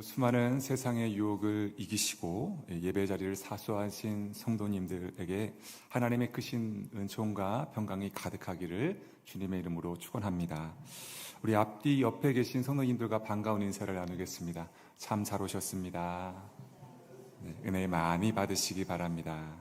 수많은 세상의 유혹을 이기시고 예배 자리를 사수하신 성도님들에게 하나님의 크신 은총과 평강이 가득하기를 주님의 이름으로 축원합니다. 우리 앞뒤 옆에 계신 성도님들과 반가운 인사를 나누겠습니다. 참 잘 오셨습니다. 네, 은혜 많이 받으시기 바랍니다.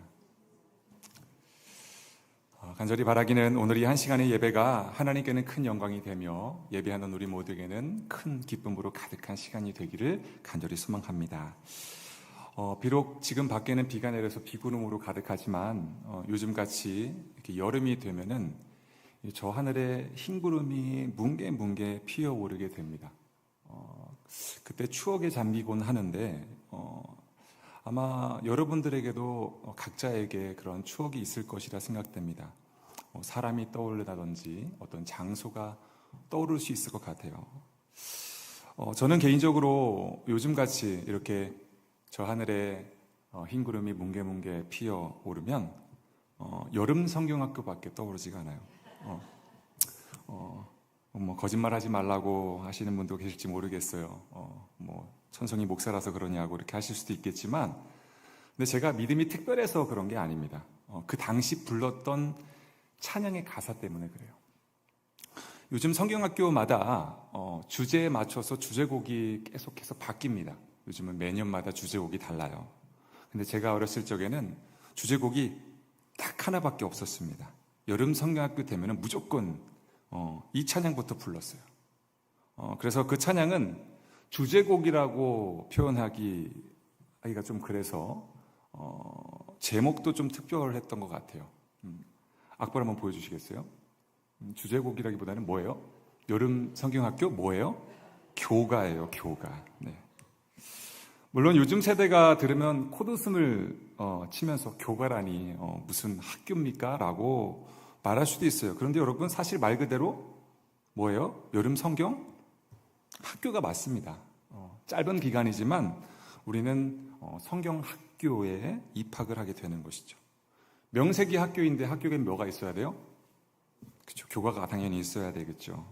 간절히 바라기는 오늘 이 한 시간의 예배가 하나님께는 큰 영광이 되며 예배하는 우리 모두에게는 큰 기쁨으로 가득한 시간이 되기를 간절히 소망합니다. 비록 지금 밖에는 비가 내려서 비구름으로 가득하지만 요즘같이 이렇게 여름이 되면은 저 하늘에 흰 구름이 뭉게뭉게 피어오르게 됩니다. 그때 추억에 잠기곤 하는데 아마 여러분들에게도 각자에게 그런 추억이 있을 것이라 생각됩니다. 사람이 떠오르다든지 어떤 장소가 떠오를 수 있을 것 같아요. 저는 개인적으로 요즘같이 이렇게 저 하늘에 흰 구름이 뭉게뭉게 피어오르면 여름 성경학교밖에 떠오르지가 않아요. 뭐 거짓말하지 말라고 하시는 분도 계실지 모르겠어요. 뭐 천성이 목사라서 그러냐고 이렇게 하실 수도 있겠지만, 근데 제가 믿음이 특별해서 그런 게 아닙니다. 그 당시 불렀던 찬양의 가사 때문에 그래요. 요즘 성경학교마다 주제에 맞춰서 주제곡이 계속해서 바뀝니다. 요즘은 매년마다 주제곡이 달라요. 근데 제가 어렸을 적에는 주제곡이 딱 하나밖에 없었습니다. 여름 성경학교 되면 무조건 이 찬양부터 불렀어요. 그래서 그 찬양은 주제곡이라고 표현하기가 좀 그래서 제목도 좀 특별했던 것 같아요. 악보를 한번 보여주시겠어요? 주제곡이라기보다는 뭐예요? 여름 성경학교 뭐예요? 교가예요, 교가. 네. 물론 요즘 세대가 들으면 콧웃음을 치면서 교가라니 무슨 학교입니까? 라고 말할 수도 있어요. 그런데 여러분, 사실 말 그대로 뭐예요? 여름 성경? 학교가 맞습니다. 짧은 기간이지만 우리는 성경 학교에 입학을 하게 되는 것이죠. 명색이 학교인데 학교에 뭐가 있어야 돼요? 그렇죠. 교가가 당연히 있어야 되겠죠.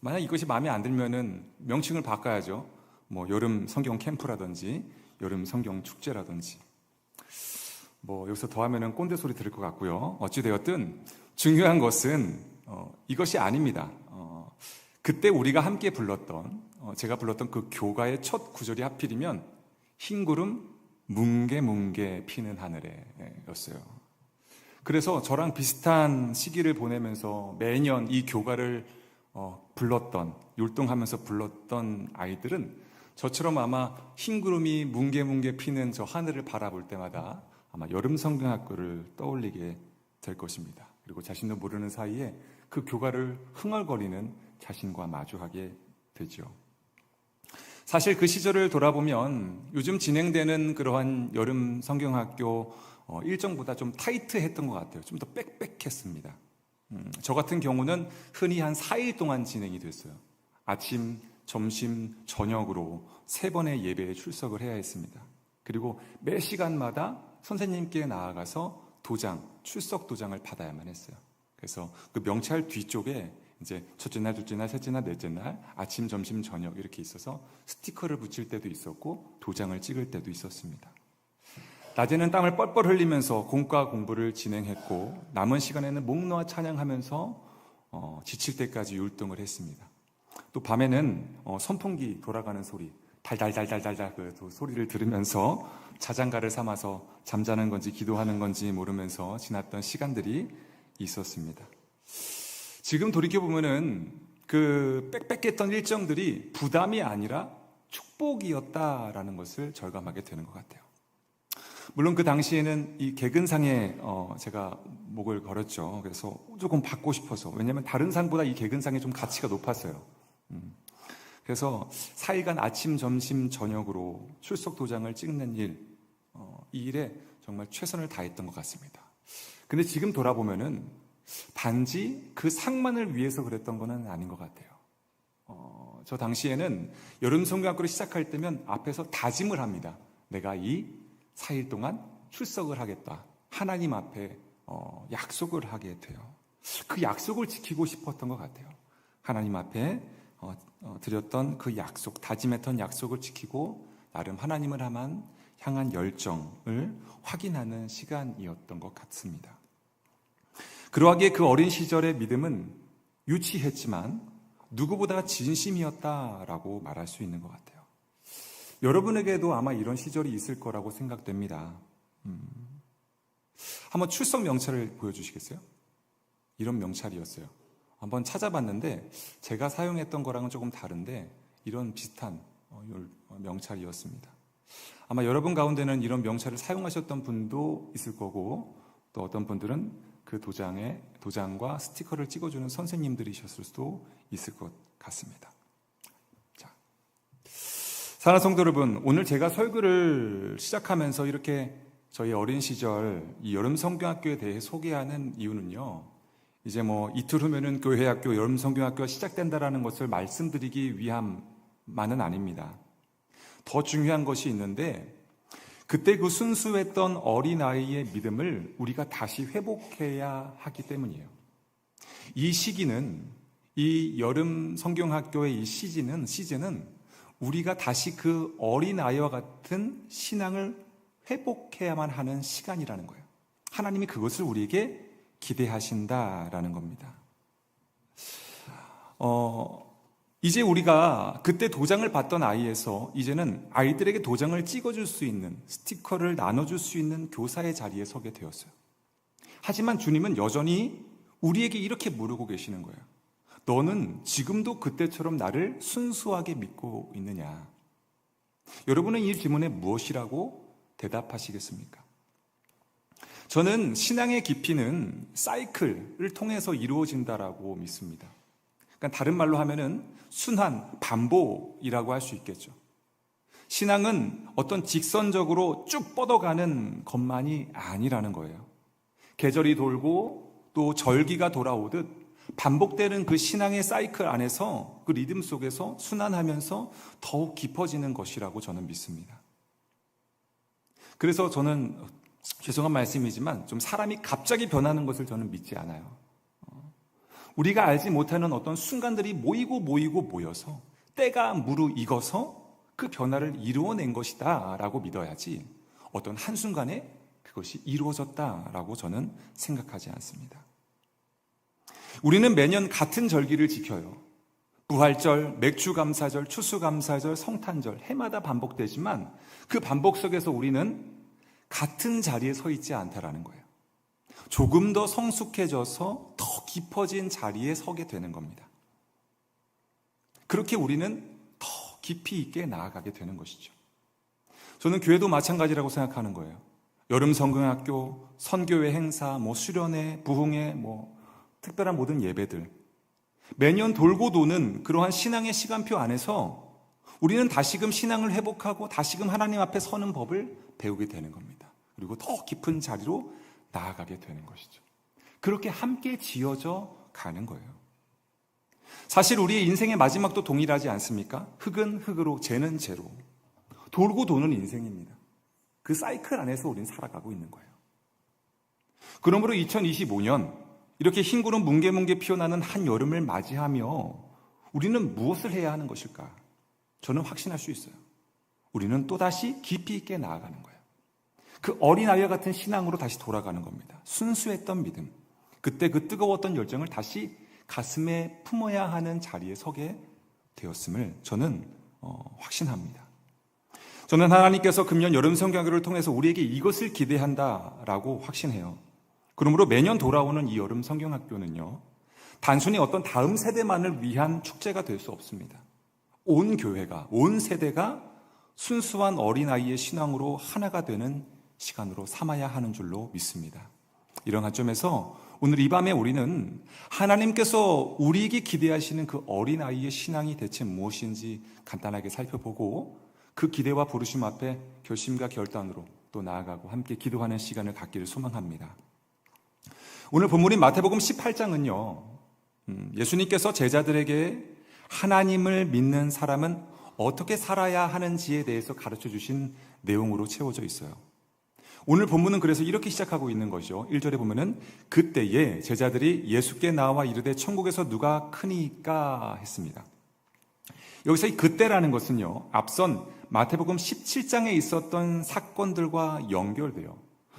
만약 이것이 마음에 안 들면은 명칭을 바꿔야죠. 뭐 여름 성경 캠프라든지 여름 성경 축제라든지. 뭐 여기서 더하면은 꼰대 소리 들을 것 같고요. 어찌되었든 중요한 것은 이것이 아닙니다. 그때 우리가 함께 불렀던 제가 불렀던 그 교가의 첫 구절이 하필이면 흰 구름 뭉게뭉게 피는 하늘에 였어요. 그래서 저랑 비슷한 시기를 보내면서 매년 이 교가를 불렀던, 율동하면서 불렀던 아이들은 저처럼 아마 흰 구름이 뭉게뭉게 피는 저 하늘을 바라볼 때마다 아마 여름 성경학교를 떠올리게 될 것입니다. 그리고 자신도 모르는 사이에 그 교가를 흥얼거리는 자신과 마주하게 되죠. 사실 그 시절을 돌아보면 요즘 진행되는 그러한 여름 성경학교 일정보다 좀 타이트했던 것 같아요. 좀 더 빽빽했습니다. 저 같은 경우는 흔히 한 4일 동안 진행이 됐어요. 아침, 점심, 저녁으로 3번의 예배에 출석을 해야 했습니다. 그리고 매 시간마다 선생님께 나아가서 출석 도장을 받아야만 했어요. 그래서 그 명찰 뒤쪽에 이제 첫째 날, 둘째 날, 셋째 날, 넷째 날, 아침, 점심, 저녁 이렇게 있어서 스티커를 붙일 때도 있었고 도장을 찍을 때도 있었습니다. 낮에는 땀을 뻘뻘 흘리면서 공과 공부를 진행했고 남은 시간에는 목 놓아 찬양하면서 지칠 때까지 율동을 했습니다. 또 밤에는 선풍기 돌아가는 소리, 달달달달달달 그 소리를 들으면서 자장가를 삼아서 잠자는 건지 기도하는 건지 모르면서 지났던 시간들이 있었습니다. 지금 돌이켜보면은 그 빽빽했던 일정들이 부담이 아니라 축복이었다라는 것을 절감하게 되는 것 같아요. 물론 그 당시에는 이 개근상에 제가 목을 걸었죠. 그래서 조금 받고 싶어서. 왜냐하면 다른 상보다 이 개근상이 좀 가치가 높았어요. 그래서 4일간 아침, 점심, 저녁으로 출석 도장을 찍는 이 일에 정말 최선을 다했던 것 같습니다. 근데 지금 돌아보면은 단지 그 상만을 위해서 그랬던 건 아닌 것 같아요. 저 당시에는 여름 성경학교를 시작할 때면 앞에서 다짐을 합니다. 내가 이 4일 동안 출석을 하겠다. 하나님 앞에 약속을 하게 돼요. 그 약속을 지키고 싶었던 것 같아요. 하나님 앞에 드렸던 그 약속, 다짐했던 약속을 지키고 나름 하나님을 향한 열정을 확인하는 시간이었던 것 같습니다. 그러하기에 그 어린 시절의 믿음은 유치했지만 누구보다 진심이었다라고 말할 수 있는 것 같아요. 여러분에게도 아마 이런 시절이 있을 거라고 생각됩니다. 한번 출석 명찰을 보여주시겠어요? 이런 명찰이었어요. 한번 찾아봤는데 제가 사용했던 거랑은 조금 다른데 이런 비슷한 명찰이었습니다. 아마 여러분 가운데는 이런 명찰을 사용하셨던 분도 있을 거고 또 어떤 분들은 그 도장과 스티커를 찍어주는 선생님들이셨을 수도 있을 것 같습니다. 자, 사랑하는 성도 여러분, 오늘 제가 설교를 시작하면서 이렇게 저희 어린 시절 이 여름 성경학교에 대해 소개하는 이유는요, 이제 이틀 후면은 교회학교 여름 성경학교가 시작된다라는 것을 말씀드리기 위함만은 아닙니다. 더 중요한 것이 있는데 그때 그 순수했던 어린아이의 믿음을 우리가 다시 회복해야 하기 때문이에요. 이 시기는, 이 여름 성경학교의 이 시즌은 우리가 다시 그 어린아이와 같은 신앙을 회복해야만 하는 시간이라는 거예요. 하나님이 그것을 우리에게 기대하신다라는 겁니다. 이제 우리가 그때 도장을 받던 아이에서 이제는 아이들에게 도장을 찍어줄 수 있는, 스티커를 나눠줄 수 있는 교사의 자리에 서게 되었어요. 하지만 주님은 여전히 우리에게 이렇게 물고 계시는 거예요. 너는 지금도 그때처럼 나를 순수하게 믿고 있느냐? 여러분은 이 질문에 무엇이라고 대답하시겠습니까? 저는 신앙의 깊이는 사이클을 통해서 이루어진다라고 믿습니다. 그러니까 다른 말로 하면은 순환, 반복이라고 할 수 있겠죠. 신앙은 어떤 직선적으로 쭉 뻗어가는 것만이 아니라는 거예요. 계절이 돌고 또 절기가 돌아오듯 반복되는 그 신앙의 사이클 안에서 그 리듬 속에서 순환하면서 더욱 깊어지는 것이라고 저는 믿습니다. 그래서 저는 죄송한 말씀이지만 좀 사람이 갑자기 변하는 것을 저는 믿지 않아요. 우리가 알지 못하는 어떤 순간들이 모여서 때가 무르익어서 그 변화를 이루어낸 것이다 라고 믿어야지 어떤 한순간에 그것이 이루어졌다라고 저는 생각하지 않습니다. 우리는 매년 같은 절기를 지켜요. 부활절, 맥주감사절, 추수감사절, 성탄절 해마다 반복되지만 그 반복 속에서 우리는 같은 자리에 서 있지 않다라는 거예요. 조금 더 성숙해져서 더 깊어진 자리에 서게 되는 겁니다. 그렇게 우리는 더 깊이 있게 나아가게 되는 것이죠. 저는 교회도 마찬가지라고 생각하는 거예요. 여름 성경학교, 선교회 행사, 수련회, 부흥회, 특별한 모든 예배들. 매년 돌고 도는 그러한 신앙의 시간표 안에서 우리는 다시금 신앙을 회복하고 다시금 하나님 앞에 서는 법을 배우게 되는 겁니다. 그리고 더 깊은 자리로 나아가게 되는 것이죠. 그렇게 함께 지어져 가는 거예요. 사실 우리의 인생의 마지막도 동일하지 않습니까? 흙은 흙으로, 재는 재로. 돌고 도는 인생입니다. 그 사이클 안에서 우리는 살아가고 있는 거예요. 그러므로 2025년 이렇게 흰 구름 뭉게뭉게 피어나는 한여름을 맞이하며 우리는 무엇을 해야 하는 것일까? 저는 확신할 수 있어요. 우리는 또다시 깊이 있게 나아가는 거예요. 그 어린아이와 같은 신앙으로 다시 돌아가는 겁니다. 순수했던 믿음, 그때 그 뜨거웠던 열정을 다시 가슴에 품어야 하는 자리에 서게 되었음을 저는 확신합니다. 저는 하나님께서 금년 여름 성경학교를 통해서 우리에게 이것을 기대한다라고 확신해요. 그러므로 매년 돌아오는 이 여름 성경학교는요, 단순히 어떤 다음 세대만을 위한 축제가 될 수 없습니다. 온 교회가, 온 세대가 순수한 어린아이의 신앙으로 하나가 되는 시간으로 삼아야 하는 줄로 믿습니다. 이런 관점에서 오늘 이 밤에 우리는 하나님께서 우리에게 기대하시는 그 어린아이의 신앙이 대체 무엇인지 간단하게 살펴보고 그 기대와 부르심 앞에 결심과 결단으로 또 나아가고 함께 기도하는 시간을 갖기를 소망합니다. 오늘 본문인 마태복음 18장은요, 예수님께서 제자들에게 하나님을 믿는 사람은 어떻게 살아야 하는지에 대해서 가르쳐 주신 내용으로 채워져 있어요. 오늘 본문은 그래서 이렇게 시작하고 있는 것이죠. 1절에 보면은 그때에 제자들이 예수께 나와 이르되 천국에서 누가 크니까 했습니다. 여기서 이 그때라는 것은요, 앞선 마태복음 17장에 있었던 사건들과 연결돼요.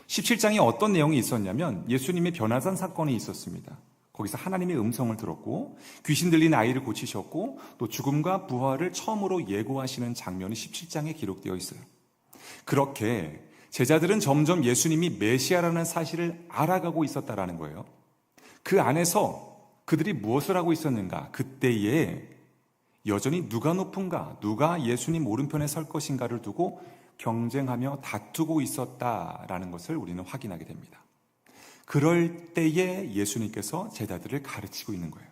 17장에 어떤 내용이 있었냐면 예수님의 변화산 사건이 있었습니다. 거기서 하나님의 음성을 들었고 귀신 들린 아이를 고치셨고 또 죽음과 부활을 처음으로 예고하시는 장면이 17장에 기록되어 있어요. 그렇게 제자들은 점점 예수님이 메시아라는 사실을 알아가고 있었다라는 거예요. 그 안에서 그들이 무엇을 하고 있었는가? 그때에 여전히 누가 높은가, 누가 예수님 오른편에 설 것인가를 두고 경쟁하며 다투고 있었다라는 것을 우리는 확인하게 됩니다. 그럴 때에 예수님께서 제자들을 가르치고 있는 거예요.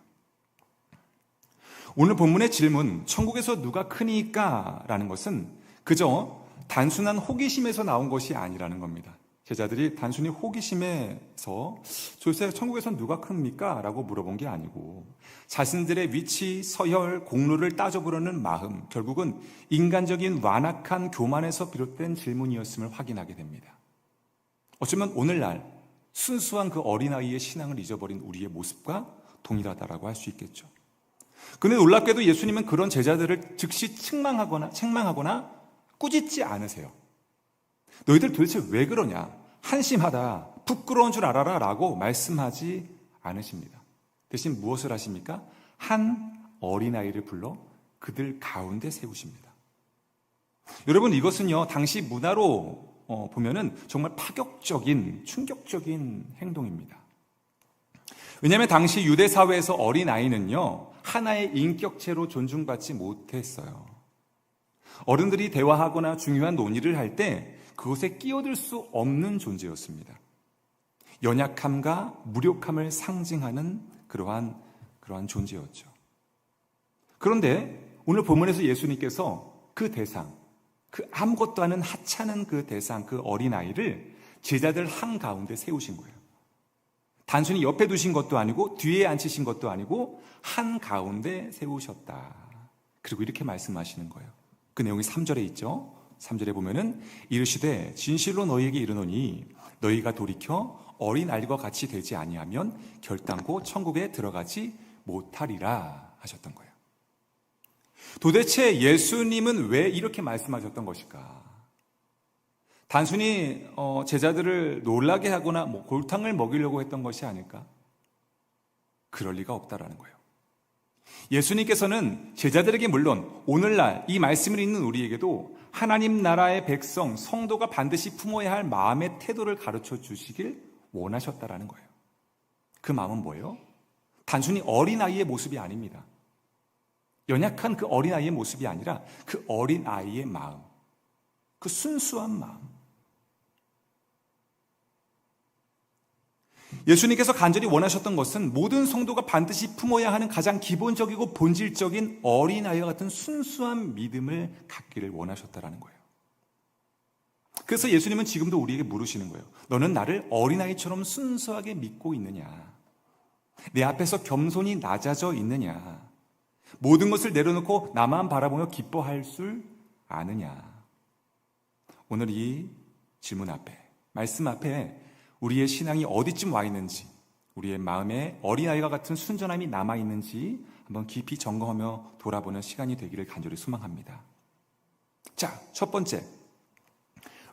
오늘 본문의 질문, 천국에서 누가 크니까? 라는 것은 그저 단순한 호기심에서 나온 것이 아니라는 겁니다. 제자들이 단순히 호기심에서 도대체 천국에선 누가 큽니까? 라고 물어본 게 아니고 자신들의 위치, 서열, 공로를 따져보려는 마음, 결국은 인간적인 완악한 교만에서 비롯된 질문이었음을 확인하게 됩니다. 어쩌면 오늘날 순수한 그 어린아이의 신앙을 잊어버린 우리의 모습과 동일하다라고 할 수 있겠죠. 그런데 놀랍게도 예수님은 그런 제자들을 즉시 책망하거나 꾸짖지 않으세요. 너희들 도대체 왜 그러냐? 한심하다, 부끄러운 줄 알아라 라고 말씀하지 않으십니다. 대신 무엇을 하십니까? 한 어린아이를 불러 그들 가운데 세우십니다. 여러분, 이것은요 당시 문화로 보면은 정말 파격적인, 충격적인 행동입니다. 왜냐하면 당시 유대 사회에서 어린아이는요 하나의 인격체로 존중받지 못했어요. 어른들이 대화하거나 중요한 논의를 할 때 그것에 끼어들 수 없는 존재였습니다. 연약함과 무력함을 상징하는 그러한 존재였죠. 그런데 오늘 본문에서 예수님께서 그 대상, 그 아무것도 아닌 하찮은 그 대상, 그 어린아이를 제자들 한가운데 세우신 거예요. 단순히 옆에 두신 것도 아니고 뒤에 앉히신 것도 아니고 한가운데 세우셨다. 그리고 이렇게 말씀하시는 거예요. 그 내용이 3절에 있죠. 3절에 보면은 이르시되 진실로 너희에게 이르노니 너희가 돌이켜 어린아이와 같이 되지 아니하면 결단코 천국에 들어가지 못하리라 하셨던 거예요. 도대체 예수님은 왜 이렇게 말씀하셨던 것일까? 단순히 제자들을 놀라게 하거나 골탕을 먹이려고 했던 것이 아닐까? 그럴 리가 없다라는 거예요. 예수님께서는 제자들에게 물론 오늘날 이 말씀을 읽는 우리에게도 하나님 나라의 백성, 성도가 반드시 품어야 할 마음의 태도를 가르쳐 주시길 원하셨다라는 거예요. 그 마음은 뭐예요? 단순히 어린아이의 모습이 아닙니다. 연약한 그 어린아이의 모습이 아니라 그 어린아이의 마음, 그 순수한 마음. 예수님께서 간절히 원하셨던 것은 모든 성도가 반드시 품어야 하는 가장 기본적이고 본질적인 어린아이와 같은 순수한 믿음을 갖기를 원하셨다라는 거예요. 그래서 예수님은 지금도 우리에게 물으시는 거예요. 너는 나를 어린아이처럼 순수하게 믿고 있느냐? 내 앞에서 겸손히 낮아져 있느냐? 모든 것을 내려놓고 나만 바라보며 기뻐할 줄 아느냐? 오늘 이 질문 앞에, 말씀 앞에 우리의 신앙이 어디쯤 와 있는지, 우리의 마음에 어린아이와 같은 순전함이 남아있는지 한번 깊이 점검하며 돌아보는 시간이 되기를 간절히 소망합니다. 자, 첫 번째.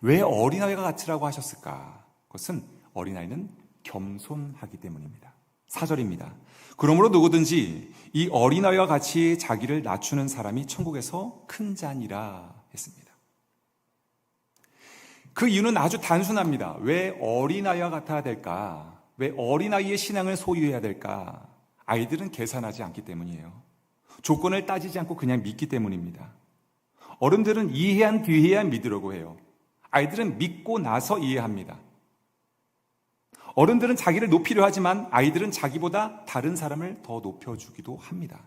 왜 어린아이가 같으라고 하셨을까? 그것은 어린아이는 겸손하기 때문입니다. 4절입니다. 그러므로 누구든지 이 어린아이와 같이 자기를 낮추는 사람이 천국에서 큰 자니라 했습니다. 그 이유는 아주 단순합니다. 왜 어린아이와 같아야 될까? 왜 어린아이의 신앙을 소유해야 될까? 아이들은 계산하지 않기 때문이에요. 조건을 따지지 않고 그냥 믿기 때문입니다. 어른들은 이해한 뒤에야 믿으려고 해요. 아이들은 믿고 나서 이해합니다. 어른들은 자기를 높이려 하지만 아이들은 자기보다 다른 사람을 더 높여주기도 합니다.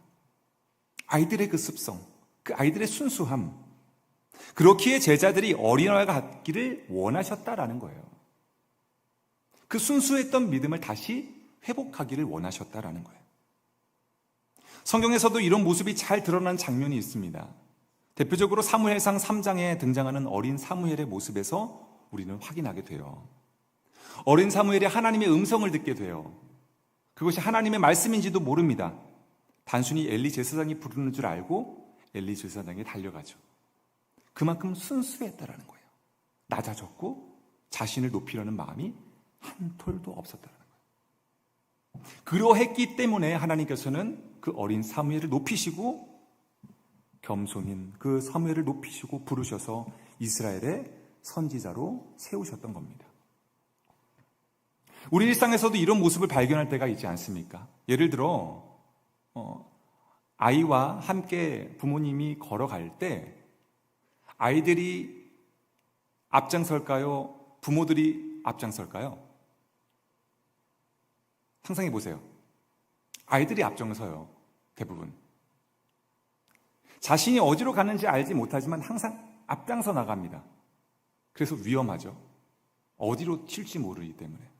아이들의 그 습성, 그 아이들의 순수함, 그렇기에 제자들이 어린아이와 같기를 원하셨다라는 거예요. 그 순수했던 믿음을 다시 회복하기를 원하셨다라는 거예요. 성경에서도 이런 모습이 잘 드러난 장면이 있습니다. 대표적으로 사무엘상 3장에 등장하는 어린 사무엘의 모습에서 우리는 확인하게 돼요. 어린 사무엘이 하나님의 음성을 듣게 돼요. 그것이 하나님의 말씀인지도 모릅니다. 단순히 엘리 제사장이 부르는 줄 알고 엘리 제사장이 달려가죠. 그만큼 순수했다라는 거예요. 낮아졌고 자신을 높이려는 마음이 한 톨도 없었다는 거예요. 그러했기 때문에 하나님께서는 그 어린 사무엘을 높이시고 겸손인 그 사무엘을 높이시고 부르셔서 이스라엘의 선지자로 세우셨던 겁니다. 우리 일상에서도 이런 모습을 발견할 때가 있지 않습니까? 예를 들어 아이와 함께 부모님이 걸어갈 때 아이들이 앞장설까요? 부모들이 앞장설까요? 상상해 보세요. 아이들이 앞장서요. 대부분. 자신이 어디로 가는지 알지 못하지만 항상 앞장서 나갑니다. 그래서 위험하죠. 어디로 튈지 모르기 때문에.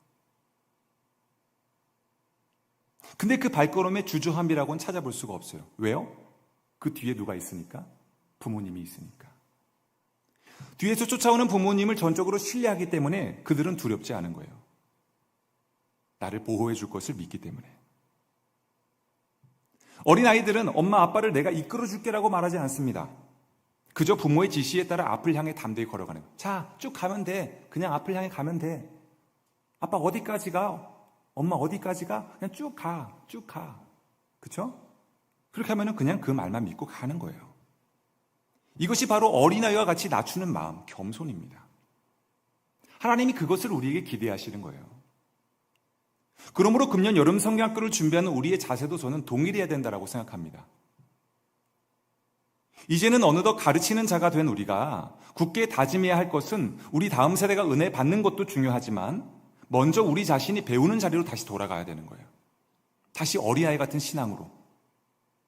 근데 그 발걸음에 주저함이라고는 찾아볼 수가 없어요. 왜요? 그 뒤에 누가 있으니까? 부모님이 있으니까. 뒤에서 쫓아오는 부모님을 전적으로 신뢰하기 때문에 그들은 두렵지 않은 거예요. 나를 보호해 줄 것을 믿기 때문에. 어린아이들은 엄마 아빠를 내가 이끌어 줄게라고 말하지 않습니다. 그저 부모의 지시에 따라 앞을 향해 담대히 걸어가는 거예요. 자, 쭉 가면 돼. 그냥 앞을 향해 가면 돼. 아빠 어디까지 가? 엄마 어디까지 가? 그냥 쭉 가. 쭉 가. 그렇죠? 그렇게 하면은 그냥 그 말만 믿고 가는 거예요. 이것이 바로 어린아이와 같이 낮추는 마음, 겸손입니다. 하나님이 그것을 우리에게 기대하시는 거예요. 그러므로 금년 여름 성경학교를 준비하는 우리의 자세도 저는 동일해야 된다고 생각합니다. 이제는 어느덧 가르치는 자가 된 우리가 굳게 다짐해야 할 것은 우리 다음 세대가 은혜 받는 것도 중요하지만 먼저 우리 자신이 배우는 자리로 다시 돌아가야 되는 거예요. 다시 어린아이 같은 신앙으로,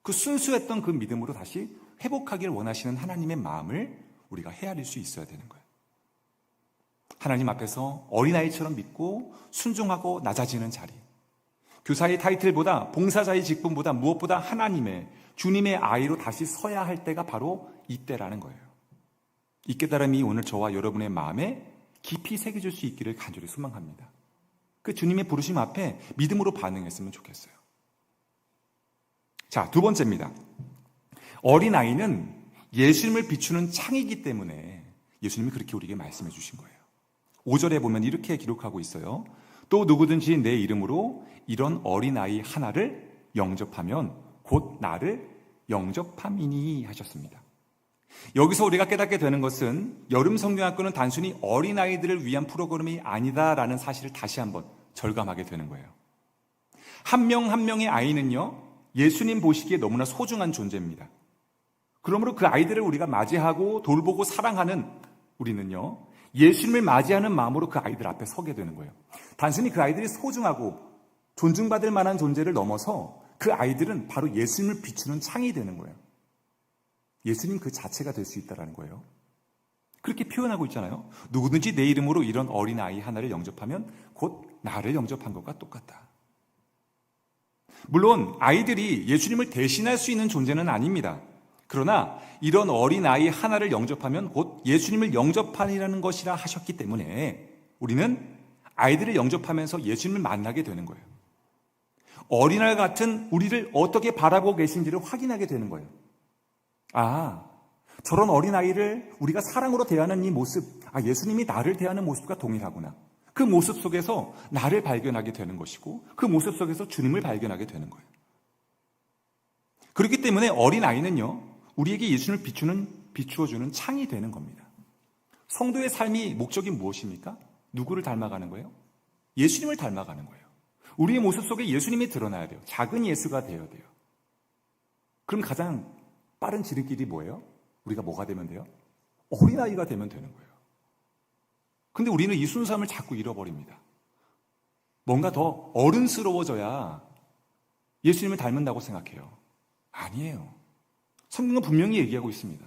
그 순수했던 그 믿음으로 다시 회복하기를 원하시는 하나님의 마음을 우리가 헤아릴 수 있어야 되는 거예요. 하나님 앞에서 어린아이처럼 믿고 순종하고 낮아지는 자리. 교사의 타이틀보다, 봉사자의 직분보다 무엇보다 하나님의, 주님의 아이로 다시 서야 할 때가 바로 이때라는 거예요. 이 깨달음이 오늘 저와 여러분의 마음에 깊이 새겨질 수 있기를 간절히 소망합니다. 그 주님의 부르심 앞에 믿음으로 반응했으면 좋겠어요. 자, 두 번째입니다. 어린아이는 예수님을 비추는 창이기 때문에 예수님이 그렇게 우리에게 말씀해 주신 거예요. 5절에 보면 이렇게 기록하고 있어요. 또 누구든지 내 이름으로 이런 어린아이 하나를 영접하면 곧 나를 영접함이니 하셨습니다. 여기서 우리가 깨닫게 되는 것은 여름 성경학교는 단순히 어린아이들을 위한 프로그램이 아니다라는 사실을 다시 한번 절감하게 되는 거예요. 한 명 한 명의 아이는요, 예수님 보시기에 너무나 소중한 존재입니다. 그러므로 그 아이들을 우리가 맞이하고 돌보고 사랑하는 우리는요, 예수님을 맞이하는 마음으로 그 아이들 앞에 서게 되는 거예요. 단순히 그 아이들이 소중하고 존중받을 만한 존재를 넘어서 그 아이들은 바로 예수님을 비추는 창이 되는 거예요. 예수님 그 자체가 될 수 있다는 거예요. 그렇게 표현하고 있잖아요. 누구든지 내 이름으로 이런 어린아이 하나를 영접하면 곧 나를 영접한 것과 똑같다. 물론 아이들이 예수님을 대신할 수 있는 존재는 아닙니다. 그러나 이런 어린아이 하나를 영접하면 곧 예수님을 영접하리라는 것이라 하셨기 때문에 우리는 아이들을 영접하면서 예수님을 만나게 되는 거예요. 어린아이 같은 우리를 어떻게 바라보고 계신지를 확인하게 되는 거예요. 아, 저런 어린아이를 우리가 사랑으로 대하는 이 모습, 예수님이 나를 대하는 모습과 동일하구나. 그 모습 속에서 나를 발견하게 되는 것이고 그 모습 속에서 주님을 발견하게 되는 거예요. 그렇기 때문에 어린아이는요, 우리에게 예수님을 비추어주는 창이 되는 겁니다. 성도의 삶이 목적이 무엇입니까? 누구를 닮아가는 거예요? 예수님을 닮아가는 거예요. 우리의 모습 속에 예수님이 드러나야 돼요. 작은 예수가 되어야 돼요. 그럼 가장 빠른 지름길이 뭐예요? 우리가 뭐가 되면 돼요? 어린아이가 되면 되는 거예요. 근데 우리는 이 순수함을 자꾸 잃어버립니다. 뭔가 더 어른스러워져야 예수님을 닮는다고 생각해요. 아니에요. 성경은 분명히 얘기하고 있습니다.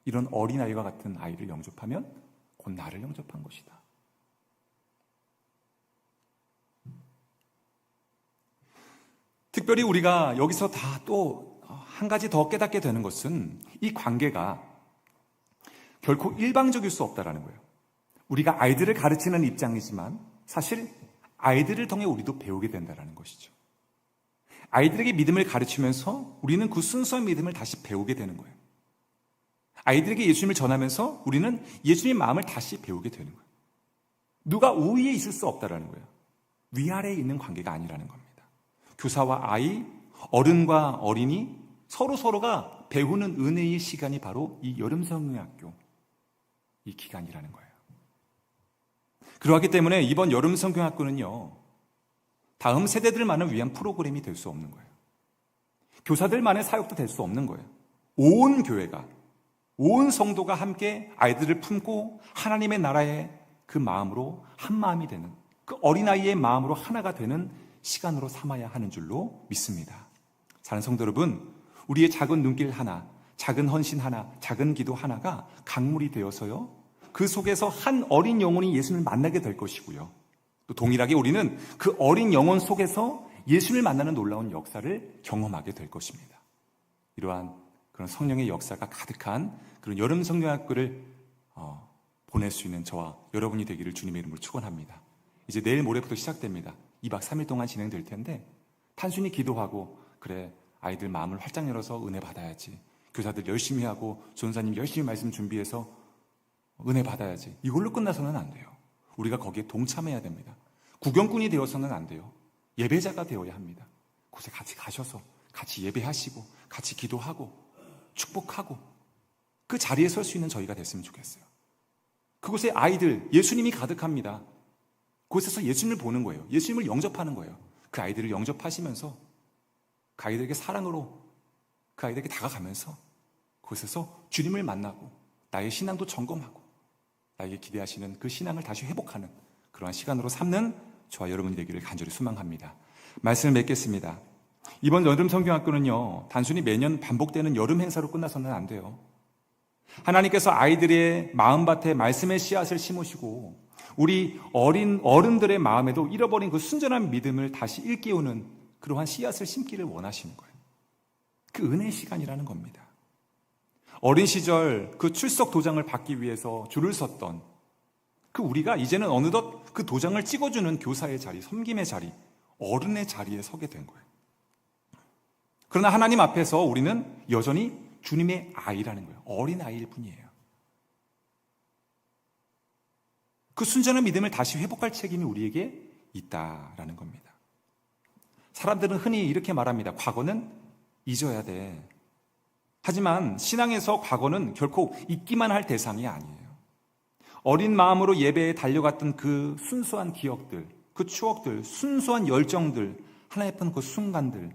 이런 어린아이와 같은 아이를 영접하면 곧 나를 영접한 것이다. 특별히 우리가 여기서 다 또 한 가지 더 깨닫게 되는 것은 이 관계가 결코 일방적일 수 없다는 거예요. 우리가 아이들을 가르치는 입장이지만 사실 아이들을 통해 우리도 배우게 된다는 것이죠. 아이들에게 믿음을 가르치면서 우리는 그 순수한 믿음을 다시 배우게 되는 거예요. 아이들에게 예수님을 전하면서 우리는 예수님의 마음을 다시 배우게 되는 거예요. 누가 우위에 있을 수 없다라는 거예요. 위아래에 있는 관계가 아니라는 겁니다. 교사와 아이, 어른과 어린이 서로가 배우는 은혜의 시간이 바로 이 여름 성경학교 이 기간이라는 거예요. 그러하기 때문에 이번 여름 성경학교는요, 다음 세대들만을 위한 프로그램이 될 수 없는 거예요. 교사들만의 사역도 될 수 없는 거예요. 온 교회가, 온 성도가 함께 아이들을 품고 하나님의 나라의 그 마음으로 한 마음이 되는, 그 어린아이의 마음으로 하나가 되는 시간으로 삼아야 하는 줄로 믿습니다. 사랑하는 성도 여러분, 우리의 작은 눈길 하나, 작은 헌신 하나, 작은 기도 하나가 강물이 되어서요, 그 속에서 한 어린 영혼이 예수님을 만나게 될 것이고요, 또 동일하게 우리는 그 어린 영혼 속에서 예수님을 만나는 놀라운 역사를 경험하게 될 것입니다. 이러한 그런 성령의 역사가 가득한 그런 여름 성경학교를 보낼 수 있는 저와 여러분이 되기를 주님의 이름으로 축원합니다. 이제 내일 모레부터 시작됩니다. 2박 3일 동안 진행될 텐데 단순히 기도하고 그래 아이들 마음을 활짝 열어서 은혜 받아야지, 교사들 열심히 하고 전사님 열심히 말씀 준비해서 은혜 받아야지, 이걸로 끝나서는 안 돼요. 우리가 거기에 동참해야 됩니다. 구경꾼이 되어서는 안 돼요. 예배자가 되어야 합니다. 곳에 같이 가셔서 같이 예배하시고 같이 기도하고 축복하고 그 자리에 설 수 있는 저희가 됐으면 좋겠어요. 그곳에 아이들, 예수님이 가득합니다. 그곳에서 예수님을 보는 거예요. 예수님을 영접하는 거예요. 그 아이들을 영접하시면서 그 아이들에게 사랑으로 그 아이들에게 다가가면서 그곳에서 주님을 만나고 나의 신앙도 점검하고 나에게 기대하시는 그 신앙을 다시 회복하는 그러한 시간으로 삼는 저와 여러분이 되기를 간절히 소망합니다. 말씀을 맺겠습니다. 이번 여름 성경학교는요, 단순히 매년 반복되는 여름 행사로 끝나서는 안 돼요. 하나님께서 아이들의 마음밭에 말씀의 씨앗을 심으시고 우리 어른들의 마음에도 잃어버린 그 순전한 믿음을 다시 일깨우는 그러한 씨앗을 심기를 원하시는 거예요. 그 은혜의 시간이라는 겁니다. 어린 시절 그 출석 도장을 받기 위해서 줄을 섰던 그 우리가 이제는 어느덧 그 도장을 찍어주는 교사의 자리, 섬김의 자리, 어른의 자리에 서게 된 거예요. 그러나 하나님 앞에서 우리는 여전히 주님의 아이라는 거예요. 어린 아이일 뿐이에요. 그 순전한 믿음을 다시 회복할 책임이 우리에게 있다라는 겁니다. 사람들은 흔히 이렇게 말합니다. 과거는 잊어야 돼. 하지만 신앙에서 과거는 결코 잊기만 할 대상이 아니에요. 어린 마음으로 예배에 달려갔던 그 순수한 기억들, 그 추억들, 순수한 열정들, 하나님 앞에 그 순간들,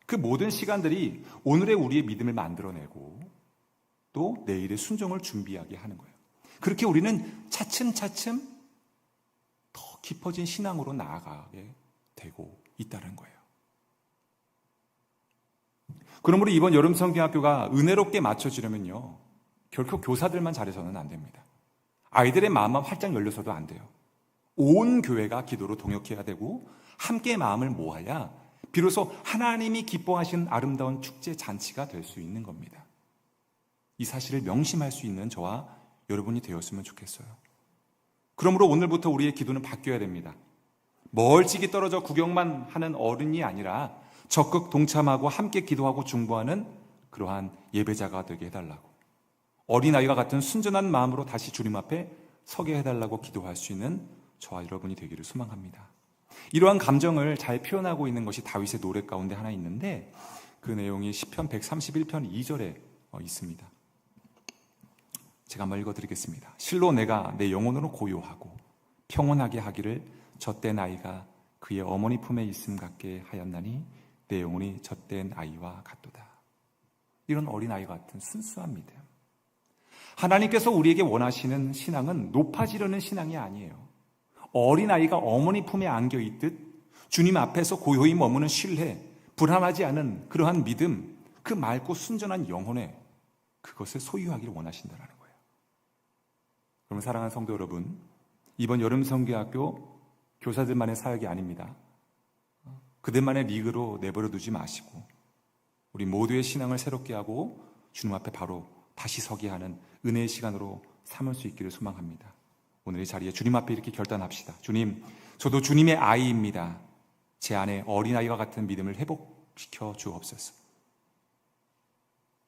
그 모든 시간들이 오늘의 우리의 믿음을 만들어내고 또 내일의 순종을 준비하게 하는 거예요. 그렇게 우리는 차츰차츰 더 깊어진 신앙으로 나아가게 되고 있다는 거예요. 그러므로 이번 여름 성경학교가 은혜롭게 맞춰지려면요, 결코 교사들만 잘해서는 안 됩니다. 아이들의 마음만 활짝 열려서도 안 돼요. 온 교회가 기도로 동역해야 되고 함께 마음을 모아야 비로소 하나님이 기뻐하시는 아름다운 축제 잔치가 될 수 있는 겁니다. 이 사실을 명심할 수 있는 저와 여러분이 되었으면 좋겠어요. 그러므로 오늘부터 우리의 기도는 바뀌어야 됩니다. 멀찍이 떨어져 구경만 하는 어른이 아니라 적극 동참하고 함께 기도하고 중보하는 그러한 예배자가 되게 해달라고, 어린아이와 같은 순전한 마음으로 다시 주님 앞에 서게 해달라고 기도할 수 있는 저와 여러분이 되기를 소망합니다. 이러한 감정을 잘 표현하고 있는 것이 다윗의 노래 가운데 하나 있는데 그 내용이 시편 131편 2절에 있습니다. 제가 한번 읽어드리겠습니다. 실로 내가 내 영혼으로 고요하고 평온하게 하기를 젖된 아이가 그의 어머니 품에 있음 같게 하였나니 내 영혼이 젖된 아이와 같도다. 이런 어린아이와 같은 순수한 믿음. 하나님께서 우리에게 원하시는 신앙은 높아지려는 신앙이 아니에요. 어린아이가 어머니 품에 안겨있듯 주님 앞에서 고요히 머무는 신뢰, 불안하지 않은 그러한 믿음, 그 맑고 순전한 영혼에 그것을 소유하기를 원하신다는 거예요. 그럼 사랑하는 성도 여러분, 이번 여름 성경학교 교사들만의 사역이 아닙니다. 그들만의 리그로 내버려 두지 마시고 우리 모두의 신앙을 새롭게 하고 주님 앞에 바로 다시 서게 하는 은혜의 시간으로 삼을 수 있기를 소망합니다. 오늘 이 자리에 주님 앞에 이렇게 결단합시다. 주님, 저도 주님의 아이입니다. 제 안에 어린아이와 같은 믿음을 회복시켜 주옵소서.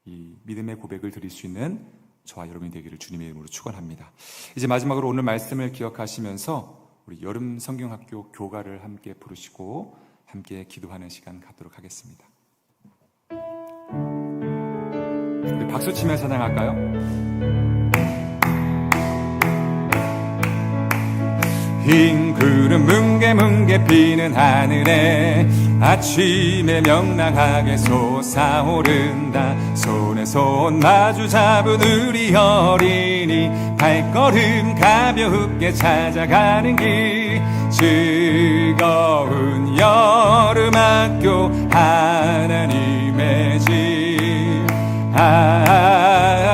이 믿음의 고백을 드릴 수 있는 저와 여러분이 되기를 주님의 이름으로 축원합니다. 이제 마지막으로 오늘 말씀을 기억하시면서 우리 여름 성경학교 교가를 함께 부르시고 함께 기도하는 시간 갖도록 하겠습니다. 우리 박수 치면서 찬양할까요? 흰 구름 뭉게뭉게 피는 하늘에 아침에 명랑하게 솟아오른다. 손에 손 마주 잡은 우리 어린이 발걸음 가볍게 찾아가는 길. 즐거운 여름학교 하나님의 집.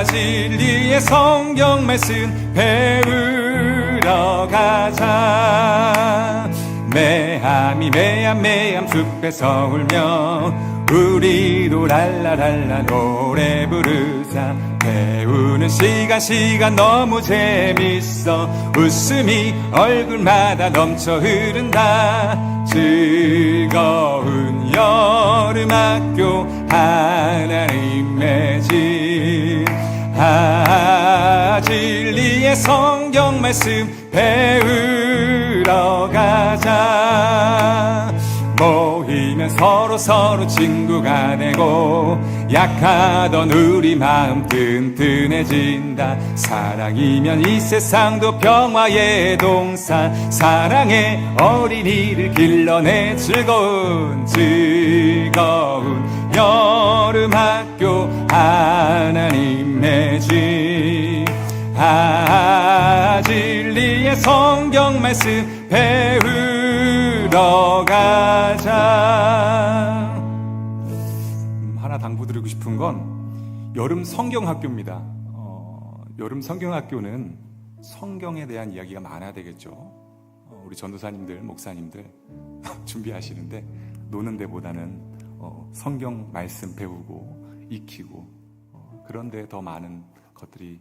진리의 성경 말씀 배우러 가자. 매함이 매암 숲에서 울며 우리도 랄라랄라 노래 부르자. 배우는 시간 너무 재밌어. 웃음이 얼굴마다 넘쳐 흐른다. 즐거운 여름학교 하나님의 집. 진리의 성경 말씀 배우러 가자. 모이면 서로 친구가 되고 약하던 우리 마음 튼튼해진다. 사랑이면 이 세상도 평화의 동산. 사랑의 어린이를 길러내 즐거운 여름학교 하나님의 집. 진리의 성경 말씀 배우러 가자. 하나 당부드리고 싶은 건 여름 성경학교입니다. 여름 성경학교는 성경에 대한 이야기가 많아야 되겠죠. 우리 전도사님들, 목사님들 준비하시는데 노는 데보다는 성경 말씀 배우고 익히고 그런 데 더 많은 것들이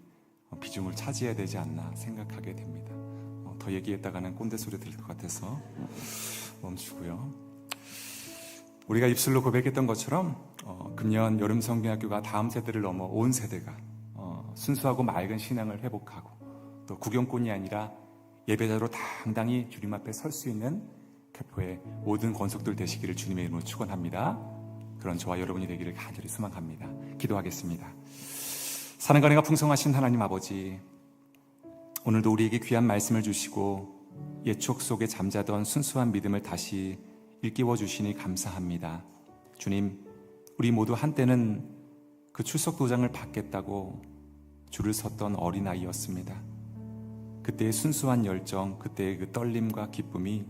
비중을 차지해야 되지 않나 생각하게 됩니다. 더 얘기했다가는 꼰대 소리 들릴 것 같아서 멈추고요. 우리가 입술로 고백했던 것처럼 금년 여름 성경학교가 다음 세대를 넘어 온 세대가 순수하고 맑은 신앙을 회복하고 또 구경꾼이 아니라 예배자로 당당히 주님 앞에 설 수 있는 교포의 모든 권속들 되시기를 주님의 이름으로 축원합니다. 그런 저와 여러분이 되기를 간절히 소망합니다. 기도하겠습니다. 사랑과 은혜가 풍성하신 하나님 아버지, 오늘도 우리에게 귀한 말씀을 주시고 옛 추억 속에 잠자던 순수한 믿음을 다시 일깨워 주시니 감사합니다. 주님, 우리 모두 한때는 그 출석 도장을 받겠다고 줄을 섰던 어린아이였습니다. 그때의 순수한 열정, 그때의 그 떨림과 기쁨이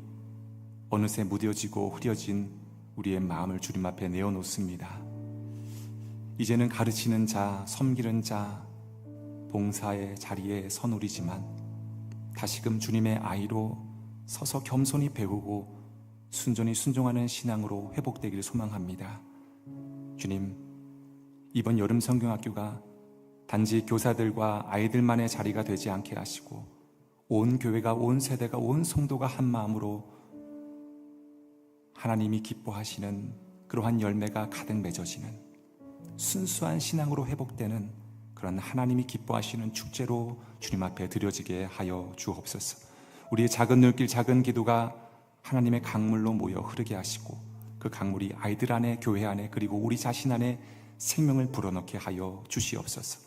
어느새 무뎌지고 흐려진 우리의 마음을 주님 앞에 내어놓습니다. 이제는 가르치는 자, 섬기는 자, 봉사의 자리에 서누리지만 다시금 주님의 아이로 서서 겸손히 배우고 순전히 순종하는 신앙으로 회복되기를 소망합니다. 주님, 이번 여름 성경학교가 단지 교사들과 아이들만의 자리가 되지 않게 하시고 온 교회가, 온 세대가, 온 성도가 한 마음으로 하나님이 기뻐하시는 그러한 열매가 가득 맺어지는 순수한 신앙으로 회복되는 그런 하나님이 기뻐하시는 축제로 주님 앞에 드려지게 하여 주옵소서. 우리의 작은 눈길, 작은 기도가 하나님의 강물로 모여 흐르게 하시고 그 강물이 아이들 안에, 교회 안에, 그리고 우리 자신 안에 생명을 불어넣게 하여 주시옵소서.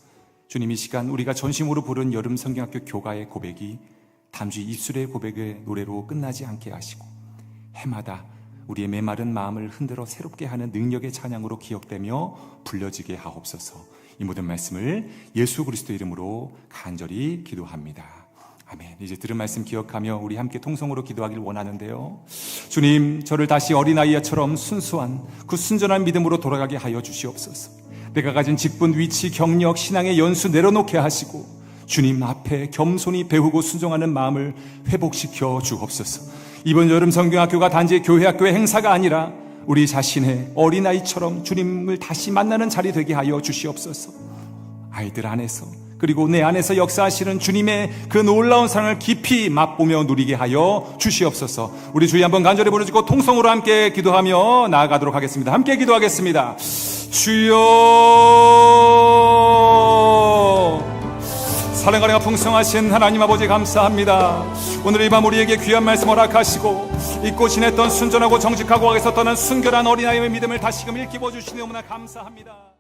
주님, 이 시간 우리가 전심으로 부른 여름 성경학교 교가의 고백이 단지 입술의 고백의 노래로 끝나지 않게 하시고 해마다 우리의 메마른 마음을 흔들어 새롭게 하는 능력의 찬양으로 기억되며 불려지게 하옵소서. 이 모든 말씀을 예수 그리스도 이름으로 간절히 기도합니다. 아멘. 이제 들은 말씀 기억하며 우리 함께 통성으로 기도하길 원하는데요. 주님, 저를 다시 어린아이처럼 순수한 그 순전한 믿음으로 돌아가게 하여 주시옵소서. 내가 가진 직분, 위치, 경력, 신앙의 연수 내려놓게 하시고 주님 앞에 겸손히 배우고 순종하는 마음을 회복시켜 주옵소서. 이번 여름 성경학교가 단지 교회학교의 행사가 아니라 우리 자신의 어린아이처럼 주님을 다시 만나는 자리 되게 하여 주시옵소서. 아이들 안에서 그리고 내 안에서 역사하시는 주님의 그 놀라운 사랑을 깊이 맛보며 누리게 하여 주시옵소서. 우리 주여 한번 간절히 부르짖고 통성으로 함께 기도하며 나아가도록 하겠습니다. 함께 기도하겠습니다. 주여, 사랑과 은혜가 풍성하신 하나님 아버지 감사합니다. 오늘 이 밤 우리에게 귀한 말씀 허락하시고 잊고 지냈던 순전하고 정직하고 하게 섰던 순결한 어린아이의 믿음을 다시금 일깨워 주시니 너무나 감사합니다.